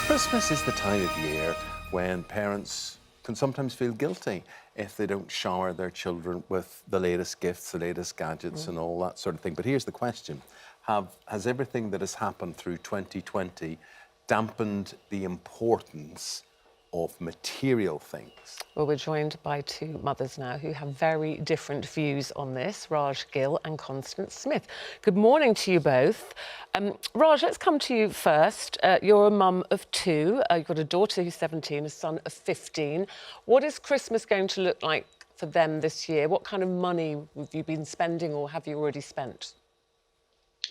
Christmas is the time of year when parents can sometimes feel guilty if they don't shower their children with the latest gifts, the latest gadgets and all that sort of thing. But here's the question. Has everything that has happened through 2020 dampened the importance of material things? Well, we're joined by two mothers now who have very different views on this, Raj Gill and Constance Smith. Good morning to you both. Raj, let's come to you first. You're a mum of two. You've got a daughter who's 17, a son of 15. What is Christmas going to look like for them this year? What kind of money have you been spending or have you already spent?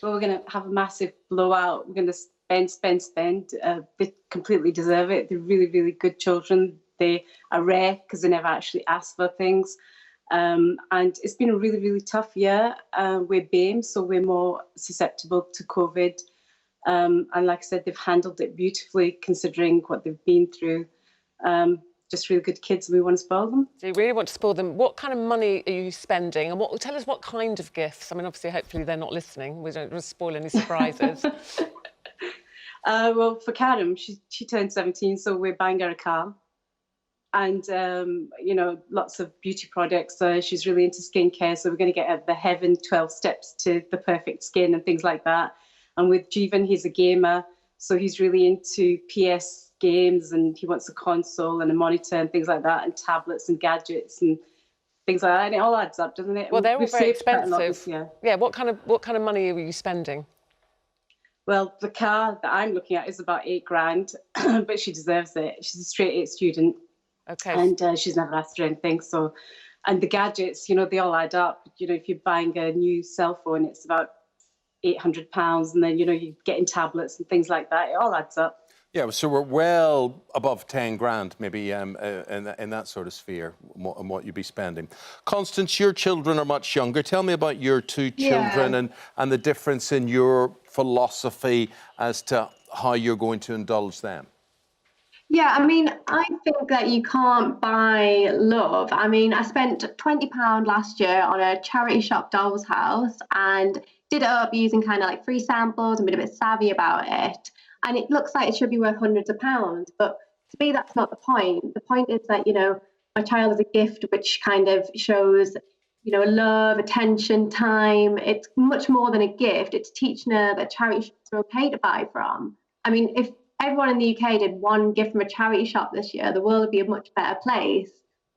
Well, we're going to have a massive blowout. We're going to spend. They completely deserve it. They're really, really good children. They are rare because they never actually ask for things. And it's been a really, really tough year. We're BAME, so we're more susceptible to COVID. And like I said, they've handled it beautifully considering what they've been through. Just really good kids, and we want to spoil them. So you really want to spoil them. What kind of money are you spending? And tell us what kind of gifts. I mean, obviously, hopefully they're not listening. We don't want to spoil any surprises. Well, for Karen, she turned 17, so we're buying her a car. And, you know, lots of beauty products. She's really into skincare, so we're going to get her the Heaven 12 Steps to the Perfect Skin and things like that. And with Jeevan, he's a gamer, so he's really into PS games, and he wants a console and a monitor and things like that, and tablets and gadgets and things like that. And it all adds up, doesn't it? Well, they're all very expensive. Yeah, what kind of money are you spending? Well, the car that I'm looking at is about £8,000, but she deserves it. She's a straight A student. Okay. And she's never asked for anything. So, and the gadgets, you know, they all add up. You know, if you're buying a new cell phone, it's about £800, and then, you know, you're getting tablets and things like that. It all adds up. Yeah, so we're well above 10 grand, maybe in that sort of sphere, and what you'd be spending. Constance, your children are much younger. Tell me about your two children and the difference in your philosophy as to how you're going to indulge them. Yeah, I mean, I think that you can't buy love. I mean, I spent £20 last year on a charity shop doll's house and did it up using kind of like free samples and been a bit savvy about it. And it looks like it should be worth hundreds of pounds. But to me, that's not the point. The point is that, you know, my child is a gift which kind of shows, you know, love, attention, time. It's much more than a gift. It's teaching her that charity shops are okay to buy from. I mean, if everyone in the UK did one gift from a charity shop this year, the world would be a much better place.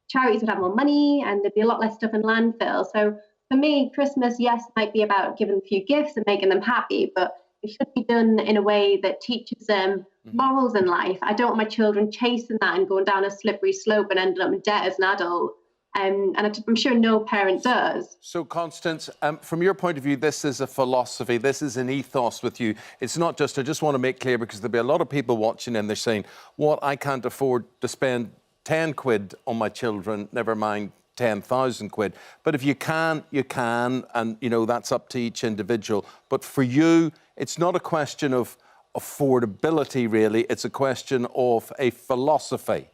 Charities would have more money and there'd be a lot less stuff in landfill. So for me, Christmas, yes, might be about giving a few gifts and making them happy, but it should be done in a way that teaches them morals in life. I don't want my children chasing that and going down a slippery slope and ending up in debt as an adult. And I'm sure no parent does. So, Constance, from your point of view, this is a philosophy, this is an ethos with you. It's not just, I just want to make clear, because there'll be a lot of people watching and they're saying, what, I can't afford to spend 10 quid on my children, never mind 10,000 quid. But if you can, you can, and, you know, that's up to each individual. But for you, it's not a question of affordability, really. It's a question of a philosophy.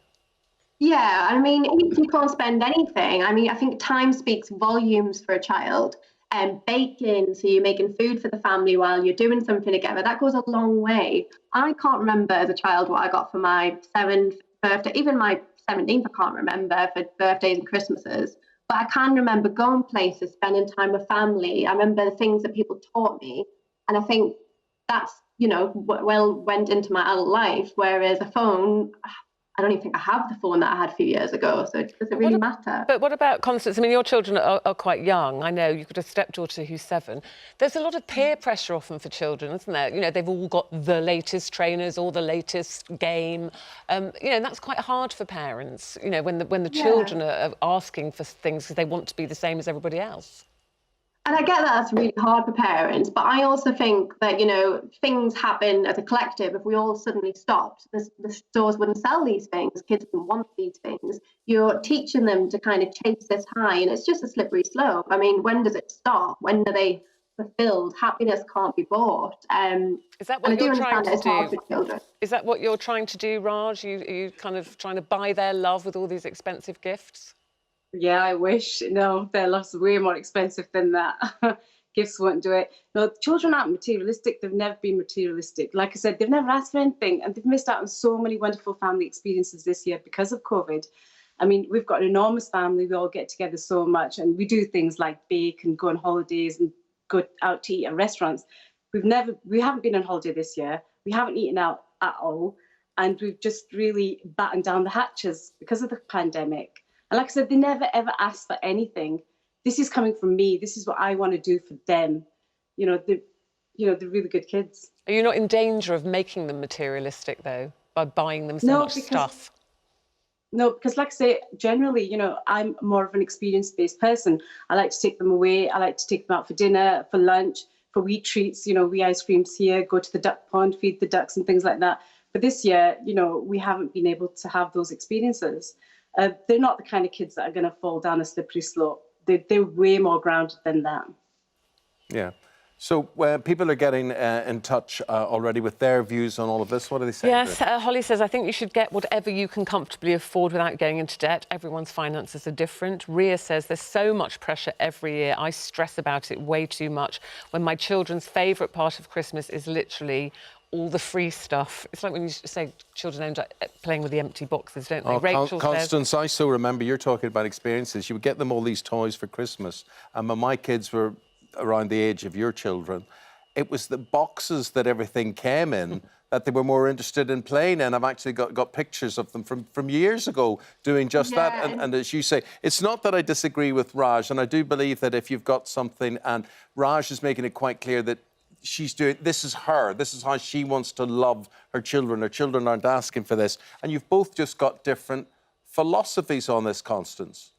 Yeah, I mean, if you can't spend anything, I mean, I think time speaks volumes for a child. And baking, so you're making food for the family while you're doing something together, that goes a long way. I can't remember as a child what I got for my 7th birthday, even my 17th, I can't remember for birthdays and Christmases. But I can remember going places, spending time with family. I remember the things that people taught me. And I think that's, you know, well went into my adult life, whereas a phone, I don't even think I have the phone that I had a few years ago, so does it really matter? But what about Constance? I mean, your children are quite young. I know you've got a stepdaughter who's 7. There's a lot of peer pressure often for children, isn't there? You know, they've all got the latest trainers or the latest game. You know, and that's quite hard for parents, you know, when the children are asking for things because they want to be the same as everybody else. And I get that that's really hard for parents, but I also think that, you know, things happen as a collective. If we all suddenly stopped, the stores wouldn't sell these things, kids wouldn't want these things. You're teaching them to kind of chase this high, and it's just a slippery slope. I mean, when does it stop? When are they fulfilled? Happiness can't be bought. Is that what you're trying to do? Is that what you're trying to do, Raj? Are you kind of trying to buy their love with all these expensive gifts? Yeah, I wish. No, their love's way more expensive than that. gifts won't do it. No, children aren't materialistic. They've never been materialistic. Like I said, they've never asked for anything, and they've missed out on so many wonderful family experiences this year because of COVID. I mean, we've got an enormous family. We all get together so much, and we do things like bake and go on holidays and go out to eat at restaurants. We haven't been on holiday this year. We haven't eaten out at all, and we've just really battened down the hatches because of the pandemic. And like I said, they never ever asked for anything. This is coming from me. This is what I want to do for them. They're really good kids. Are you not in danger of making them materialistic, though, by buying them so much stuff? No, because like I say, generally, I'm more of an experience-based person. I like to take them away. I like to take them out for dinner, for lunch, for wee treats, wee ice creams here, go to the duck pond, feed the ducks and things like that. But this year, we haven't been able to have those experiences. They're not the kind of kids that are going to fall down a slippery slope. They're way more grounded than that. Yeah. So people are getting in touch already with their views on all of this. What are they saying? Yes, Holly says, I think you should get whatever you can comfortably afford without going into debt. Everyone's finances are different. Ria says, there's so much pressure every year. I stress about it way too much when my children's favourite part of Christmas is literally all the free stuff. It's like when you say children end up playing with the empty boxes, don't they? Oh, Rachel Constance, says, I so remember you're talking about experiences. You would get them all these toys for Christmas. And when my kids were around the age of your children, it was the boxes that everything came in that they were more interested in playing in. I've actually got pictures of them from years ago doing just that. And as you say, it's not that I disagree with Raj, and I do believe that if you've got something, and Raj is making it quite clear that she's doing, this is her, this is how she wants to love her children. Her children aren't asking for this. And you've both just got different philosophies on this, Constance.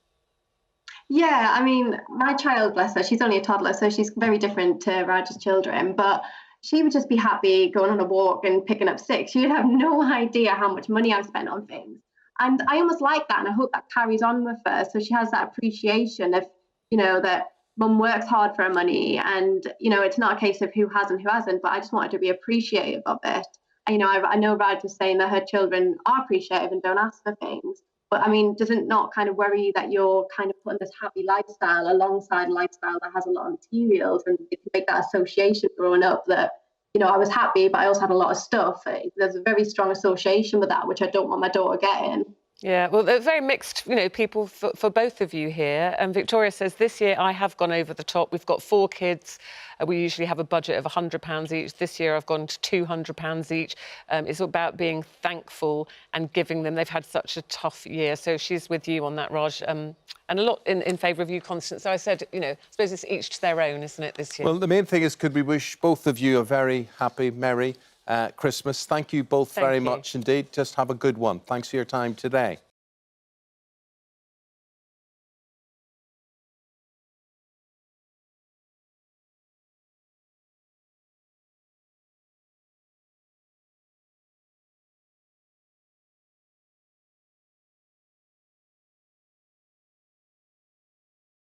Yeah, I mean, my child, bless her, she's only a toddler, so she's very different to Raj's children, but she would just be happy going on a walk and picking up sticks. She'd have no idea how much money I've spent on things. And I almost like that, and I hope that carries on with her, so she has that appreciation of, that mum works hard for her money, and, it's not a case of who has and who hasn't, but I just want her to be appreciative of it. And, I know Raj was saying that her children are appreciative and don't ask for things. But I mean, does it not kind of worry that you're kind of putting this happy lifestyle alongside a lifestyle that has a lot of materials, and if you make that association growing up that, I was happy, but I also had a lot of stuff. There's a very strong association with that, which I don't want my daughter getting. Yeah, well, they're very mixed, people for both of you here. And Victoria says, this year I have gone over the top. We've got 4 kids. We usually have a budget of £100 each. This year I've gone to £200 each. It's about being thankful and giving them. They've had such a tough year. So she's with you on that, Raj. And a lot in favour of you, Constance. So I said, I suppose it's each to their own, isn't it, this year? Well, the main thing is, could we wish both of you a very happy, merry Christmas. Thank you both very much indeed. Just have a good one. Thanks for your time today.